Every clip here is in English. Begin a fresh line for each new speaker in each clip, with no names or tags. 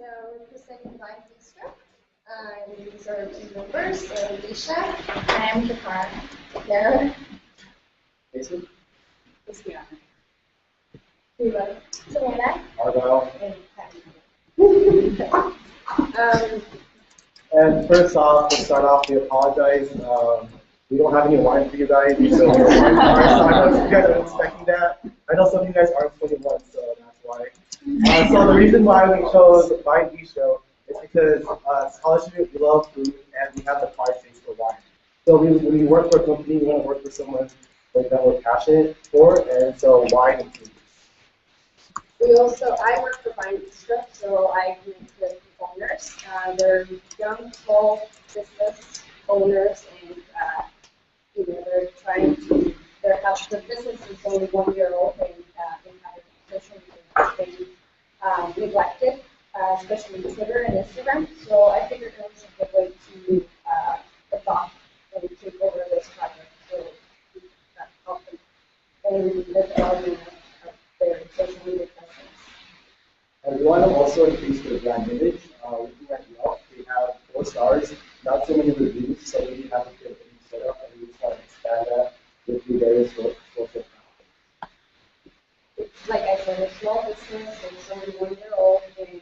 So representing Vyne Bistro, these are team members, Alicia, I'm Jakar, Sarah,
Jason?
Christiana, Eva, Savannah,
Argyle.
and Patty.
And first off, to start off, we apologize. We don't have any wine for you guys. So I know you guys are expecting that. I know some of you guys aren't 21, so that's why. So the reason why we chose Vyne Bistro is because as college students, we love food and we have the acquired taste for wine. So when we work for a company, we want to work for someone that we're passionate for, and so wine and food.
I work for Vyne Bistro, so I connect with owners. They're young, small business owners, and they're trying to. Their business is only 1 year old, and they have a social media that's been neglected, especially Twitter and Instagram. So I figured it was a good way to adopt and take over this project. So help them and the development of their social media presence.
And we want to also increase the brand image. Looking at Yelp, we have 4 stars, not so many reviews, so we have a good setup, and we just want to expand that with the various social platforms.
It's like I said, a small business, it's only 1 year old, and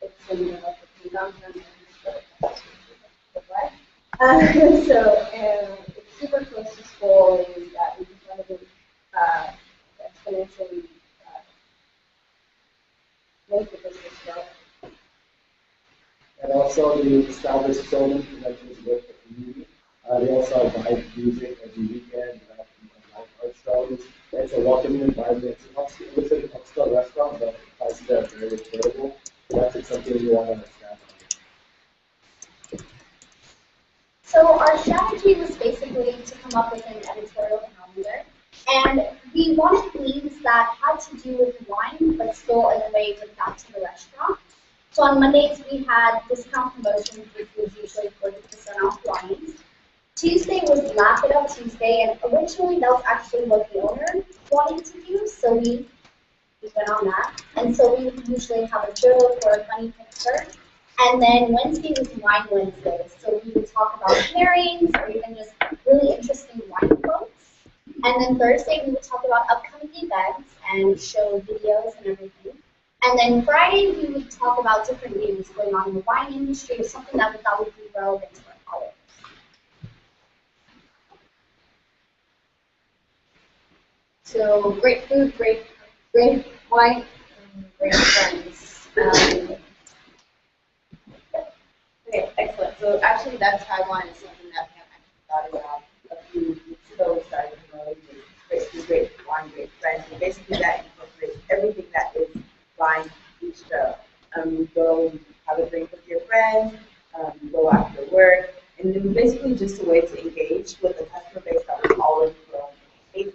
it's in the downtown. It's super close to school, and we just want to exponentially make the business grow.
And also, we established so many connections with the community. They also provide music every weekend, live art shows. It's a welcoming environment. It looks like an upscale restaurant, but the prices are very affordable. So that's just something we want to understand.
So our strategy was basically to come up with an editorial calendar, and we wanted themes that had to do with wine, but still in a way with back to the restaurant. So on Mondays we had discount promotions, which was usually 40% off wines. Tuesday was Laugh It Up Tuesday, and originally that was actually what the owner wanted to do, so we went on that. And so we would usually have a joke or a funny picture. And then Wednesday was Wine Wednesday, so we would talk about pairings or even just really interesting wine quotes. And then Thursday we would talk about upcoming events and show videos and everything. And then Friday we would talk about different news going on in the wine industry or something that we thought would be relevant to our followers.
So great food, great wine, and great friends.
Okay, excellent. So actually that tagline is something that we have actually thought about a few weeks ago. We started promoting great food, great wine, great friends. And basically that incorporates everything that is Vyne Bistro. You go have a drink with your friends, you go after work, and it was basically just a way to engage with the customer base that was already growing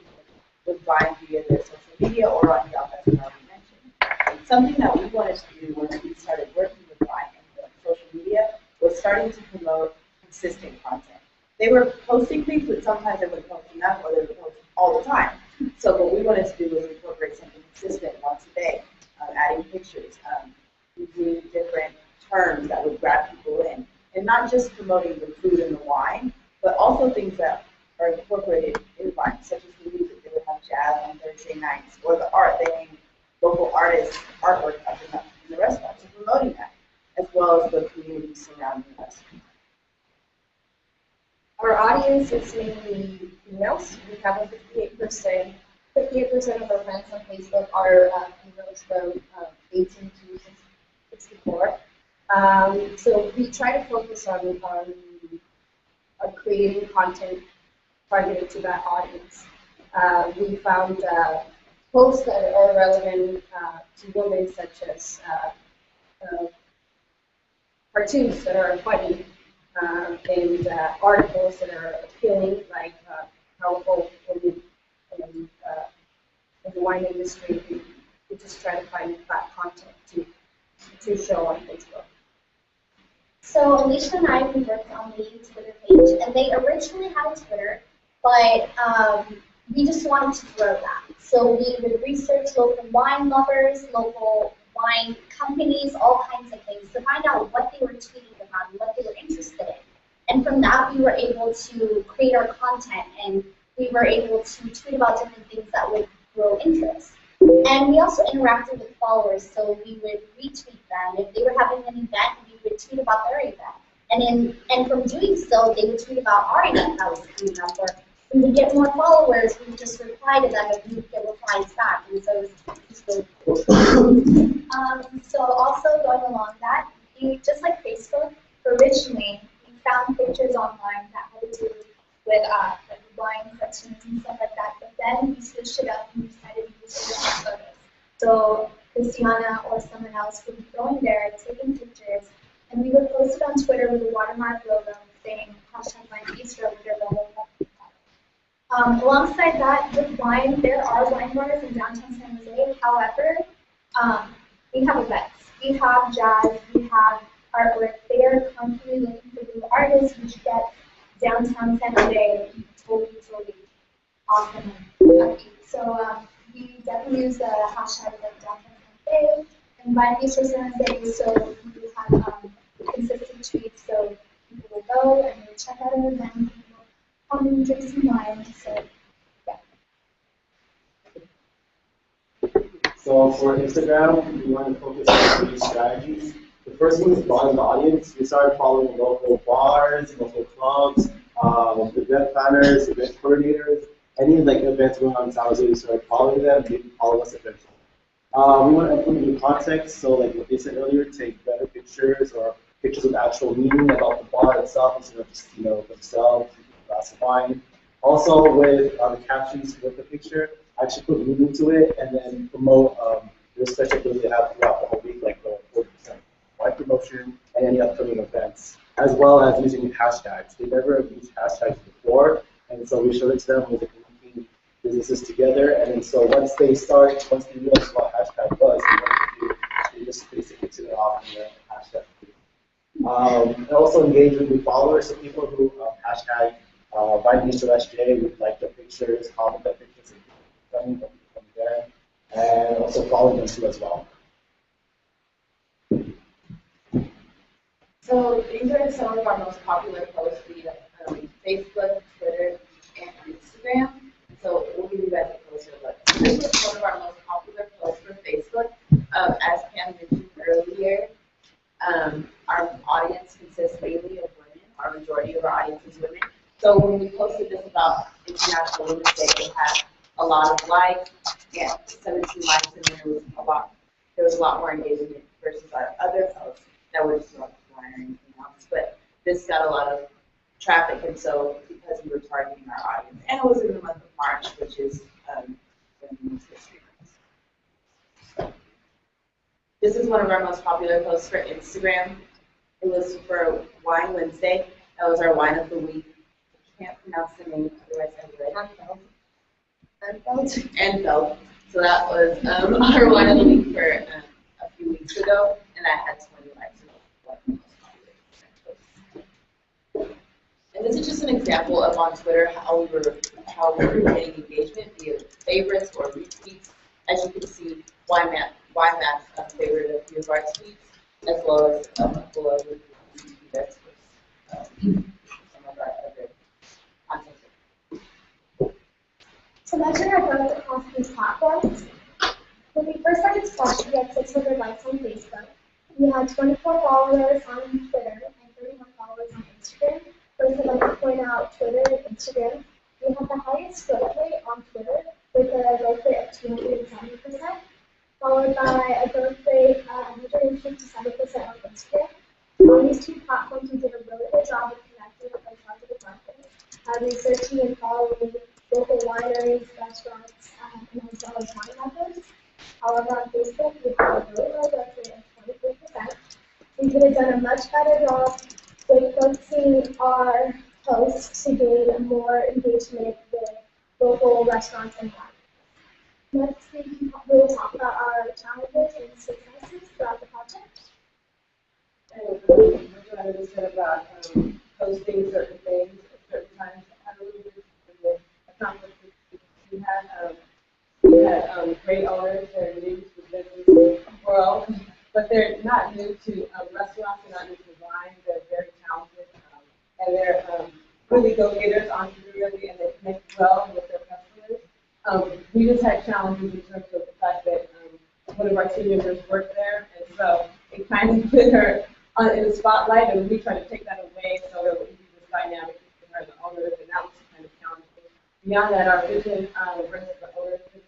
with Vyne via their social media or on Yelp, as we already mentioned. Something that we wanted to do when we started working with Vyne and the social media was starting to promote consistent content. They were posting things, but sometimes they wouldn't post enough, or they would post all the time. So what we wanted to do was incorporate something consistent once a day, adding pictures, using different terms that would grab people in, and not just promoting the food and the wine, but also things that are incorporated in Vyne, such as the music. They would have jazz on Thursday nights, or the art. They hang local artists' artwork up in the restaurant, so promoting that, as well as the community surrounding us.
Our audience is mainly females. We have a 58% of our friends on Facebook are females from 18 to 64. So we try to focus on creating content targeted to that audience. We found posts that are relevant to women, such as cartoons that are funny, and articles that are appealing, like powerful women in the wine industry. We just try to find that content to show on Facebook.
So Alicia and I, we worked on the Twitter page, and they originally had a Twitter, but we just wanted to grow that. So we would research local wine lovers, local wine companies, all kinds of things, to find out what they were tweeting about and what they were interested in. And from that, we were able to create our content, and we were able to tweet about different things that would grow interest. And we also interacted with followers, so we would retweet them. If they were having an event, we would tweet about their event. And from doing so, they would tweet about our event that was coming up, or we would get more followers, we would just reply to them, and we would get replies back. And so it was just really cool. So also going along that, just like Facebook, originally, we found pictures online that had to do with like wine sections and stuff like that, but then we switched it up and we decided to use original photos. So Christiana or someone else would be going there, taking pictures, and we would post it on Twitter with a watermark logo saying #Bistro with their logo. Alongside that, with wine, there are wine bars in downtown San Jose. However, we have events. We have jazz, we have artwork. They are constantly looking for new artists, which get downtown San Jose totally awesome and happy. So we definitely use the hashtag like downtown San Jose and Vyne Bistro San Jose, so we have consistent tweets, so people will go and they'll check out an event, and come and drink some wine. So yeah.
So for Instagram, we want to focus on 3 strategies. The first one is broaden the audience. We started following local bars, local clubs, event planners, event coordinators, any like events going on in San Jose. We started following them. They can follow us eventually. We want to implement new context. So like what they said earlier, take better pictures or pictures with actual meaning about the bar itself instead of just themselves, a glass of wine. Also with the captions with the picture, actually put meaning to it and then promote the special ability they have throughout the whole week, like the 40% wine promotion and any upcoming events, as well as using hashtags. They never used hashtags before, and so we showed it to them with linking businesses together. And then so once they realized what hashtag was, they just basically took it off and the hashtag. And also engage with new followers, so people who hashtag Vyne Bistro SJ would like their pictures, comment their pictures, and from there, and also follow them too as well.
So these are some of our most popular posts via Facebook, Twitter, and Instagram. So we'll give you guys a closer look. This was one of our most popular posts for Facebook. As Pam mentioned earlier, our audience consists mainly of women. Our majority of our audience is women. So when we posted this about International Women's Day, it had a lot of likes, 17 likes, and there was a lot more engagement versus our other posts that were just about wine or anything else. But this got a lot of traffic, and so because we were targeting our audience, and it was in the month of March, which is Women's History Month. This is one of our most popular posts for Instagram. It was for Wine Wednesday. That was our wine of the week. I can't pronounce the name, otherwise I would. Anfeld. So that was our wine of the week for a few weeks ago, and I had 20 likes. And this is just an example of on Twitter how we were getting engagement via favorites or retweets. As you can see, Wine Matt's favored a few of our tweets, as well as below with that's some of our other content.
To measure our growth across these platforms, when we first started Splash, we had 600 likes on Facebook. We had 24 followers on Twitter and 31 followers on Instagram. First, I'd like to point out Twitter and Instagram. We have the highest growth rate on Twitter with a growth rate of 270%, followed by a growth rate of 157% on Instagram. On these 2 platforms, we did a really good job of connecting with our targeted market, researching and following local wineries, restaurants, and as well as wine methods. However, on Facebook, we have a really low growth rate of 23%. We could have done a much better job with focusing our posts to gain more engagement with local restaurants and wine. Next, we can really talk about our challenges and successes throughout the project.
And what I just said about posting certain things at certain times, I had a little bit of accomplishments. We had great owners that are new to business or
world, but they're not new to restaurants, they're not new to wine, they're very talented, and they're really go-getters, entrepreneurially, and they connect well with their customers. We just had challenges in terms of the fact that one of our team members worked there, and so it kind of put her in the spotlight, and we tried to take that away so that we could be this dynamic between her and the owners, and that was kind of challenging. Beyond that, our vision versus the owner's vision.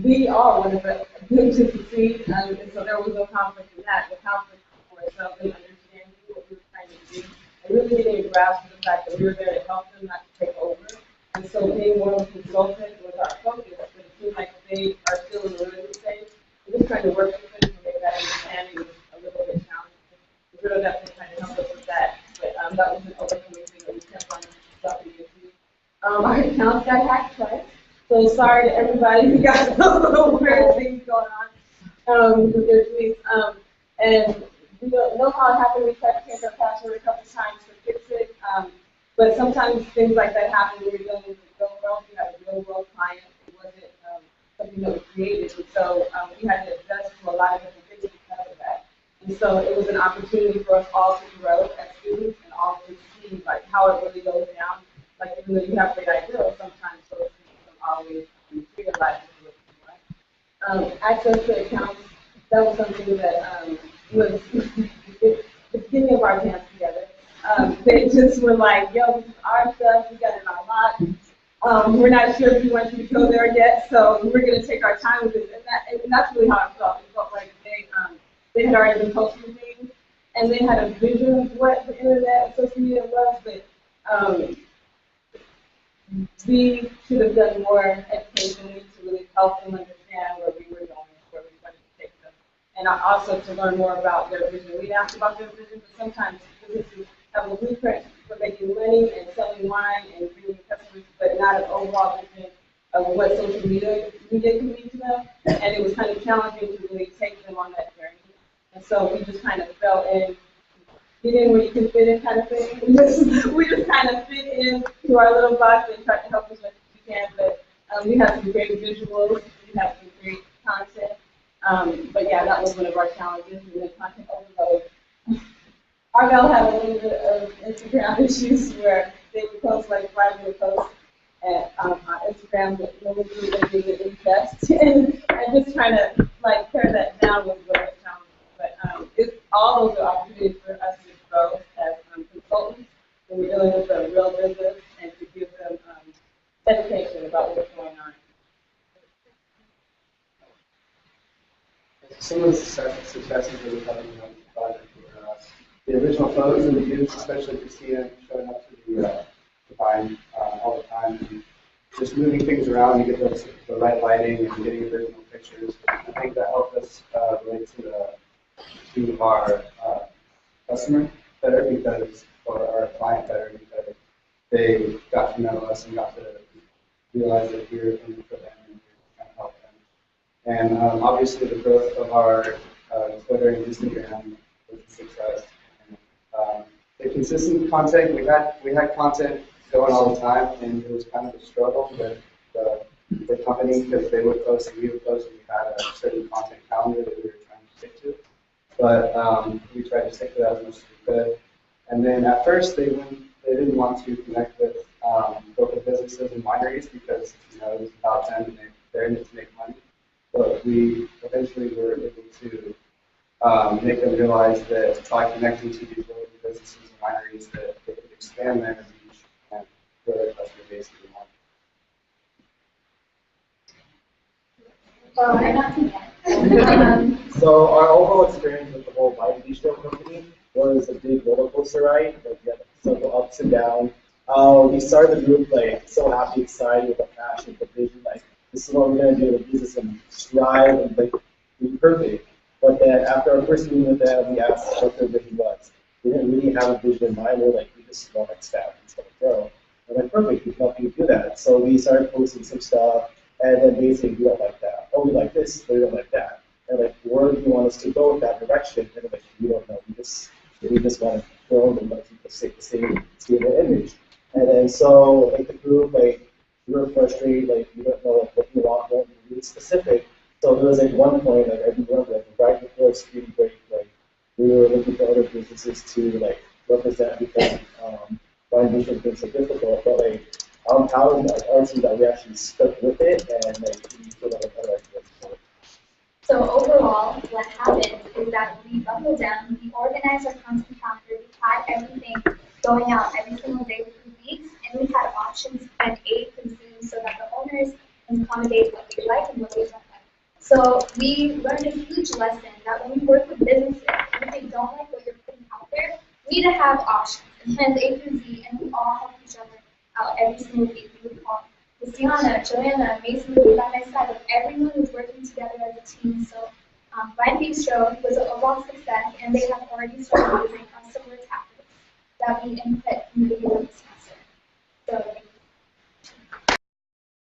We all wanted them to succeed, and so there was no conflict in that. The conflict was really understanding what we were trying to do, and really getting a grasp of the fact that we were there to help them, not to take over. And so being more of a consultant was our focus, but it seems like they are still in the learning stage. We're just trying to work with them to make that understanding a little bit challenging. The Riddle definitely kind of helped us with that, but that was an overcoming thing that we kept on stepping into. Our accounts got hacked twice, so sorry to everybody who got those weird things going on with their tweets. And we don't know how it happened. We tried to change our password a couple times to fix it. But sometimes things like that happen when you're dealing with the real world. You have a real world client. It wasn't something that was created. And so we had to adjust to a lot of different things because of that. And so it was an opportunity for us all to grow as students and all to see like how it really goes down. Like even though you have great ideas, sometimes those things don't always realize what you want. Access to accounts, that was something that was the beginning of our dance together. They just were like, yo, this is our stuff, we got it in our lot. We're not sure if we want you to go there yet, so we're going to take our time with it. And that's really how it felt. It felt like they had already been posting things, and they had a vision of what the internet, social media was, but we should have done more education to really help them understand where we were going, where we wanted to take them. And also to learn more about their vision. We asked about their vision, but sometimes businesses have a blueprint for making money and selling wine and bringing customers, but not an overall vision of what social media can mean to them. And it was kind of challenging to really take them on that journey. And so we just kind of fell in, get in where you can fit in kind of thing. We just kind of fit in to our little box and try to help as much as we can. But we have some great visuals, we have some great content. But yeah, that was one of our challenges, and the content overload. Argyle had a little bit of Instagram issues where they would post like 5-minute posts on Instagram, but nobody would do the best, and just trying to like pare that down was a little challenging. But all those are opportunities for us to grow as consultants when we're dealing with a real business and to give them education about what's going on.
Some of the successes that we've had on the project were the original photos that we used, especially Christina showing up to the Vyne all the time, and just moving things around to get the right lighting and getting original pictures. I think that helped us relate to our customer better because, or our client better because they got to know us and got to realize that we're in it for them and we're trying to help them. And obviously the growth of our Twitter and Instagram was a success. And, the consistent content, we had content going all the time, and it was kind of a struggle with the company because they would post and we would post, and we had a certain content calendar that we were trying to stick to. But we tried to stick to that as much as we could. And then at first they didn't want to connect with local businesses and wineries because it was about them and they're in it to make money. But we eventually were able to make them realize that by connecting to these local businesses and wineries that they could expand their reach and grow their customer base even more.
Well, I'm not too bad.
So our overall experience with the whole Vyne Bistro company was a big roller coaster ride. Like we had several ups and downs. We started the group like so happy, excited with a passion, the vision, like this is what we're gonna do. The business and strive and like be perfect. But then after our first meeting with them, we asked what their vision was. We didn't really have a vision in mind. We're like, we just want to expand and stuff grow. And like, perfect, we can help you do that. So we started posting some stuff, and then basically we don't like that. Oh, we like this, but we don't like that. And like, where do you want us to go with that direction? And like, we don't know. We just want to grow and let people stay the same stable image. And then so like the group, like we were frustrated, like we don't know like, what we want, what we need specific. So there was at one point, like I remember, like right before Speedy Break, like we were looking for other businesses to like represent because Vyne Bistro has been so difficult. But like I'm proud of like our team that we actually stuck with it and like we feel like other ideas.
So overall, what happened is that we buckled down, we organized our constant calendar, we had everything going out every single day for 2 weeks, and we had options and aid consumed so that the owners can accommodate what they like and what they don't like. So we learned a huge lesson that when we work with businesses, and if they don't like what you're putting out there, we need to have options, and plans A through Z, and we all help each other out every single week. We would call Luciana, Joanna, Mason, by my side, like everyone was working together as a team. So Vyne Bistro was a overall success, and they have already started using similar tactics that we input